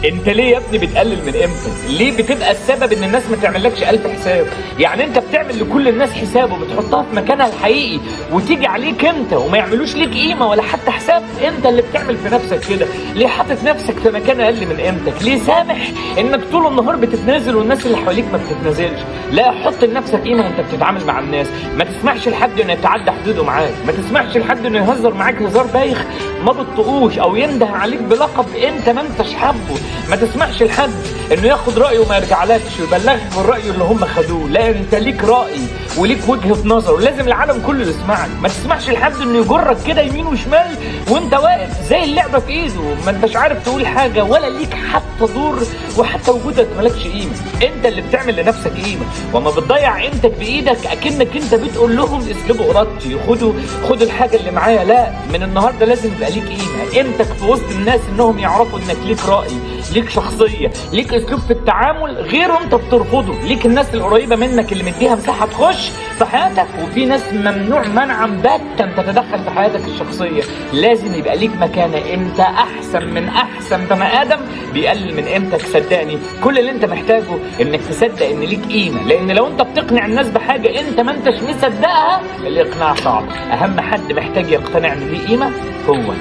انت ليه يا ابني بتقلل من قيمتك؟ ليه بتبقى السبب ان الناس ما تعملكش 1000 حساب؟ يعني انت بتعمل لكل الناس حساب وبتحطها في مكانها الحقيقي وتيجي عليك انت وما يعملوش ليك قيمه ولا حتى حساب. انت اللي بتعمل في نفسك كده. ليه حاطط نفسك في مكان اقل من قيمتك؟ ليه سامح انك طول النهار بتتنازل والناس اللي حواليك ما بتتنازلش؟ لا، حط لنفسك قيمه وانت بتتعامل مع الناس. ما تسمحش لحد انه يتعدى حدوده معاك، ما تسمحش لحد انه يهزر معاك هزار بايخ ما بتطقوش او ينده عليك بلقب انت ما انتش حابه. ما تسمحش لحد انه ياخد رايه وما يرجعلكش ويبلغك بالراي اللي هم خدوه. لا، انت ليك راي وليك وجهه نظر ولازم العالم كله يسمعك. ما تسمحش لحد انه يجرك كده يمين وشمال وانت واقف زي اللعبه في ايده، ما انتش عارف تقول حاجه ولا ليك حتى دور وحتى وجودك مالكش قيمه. انت اللي بتعمل لنفسك قيمه، وما بتضيع قيمتك بايدك اكنك انت بتقول لهم اسلبوا ارادتي، خدوا الحاجه اللي معايا. لا، من النهارده لازم يبقى ليك قيمه. قيمتك في وسط الناس انهم يعرفوا انك ليك راي، ليك شخصيه، ليك اسلوب في التعامل غير انت بترفضه، ليك الناس القريبه منك اللي مديها مساحه تخش في حياتك، وفي ناس ممنوع منعا باتا تتدخل في حياتك الشخصيه. لازم يبقى ليك مكانه. انت احسن من احسن بني ادم بيقلل من قيمتك. صدقني كل اللي انت محتاجه انك تصدق ان ليك قيمه، لان لو انت بتقنع الناس بحاجه انت ما انتش مصدقها الاقناع صعب. اهم حد محتاج يقتنع ان ليه قيمه هو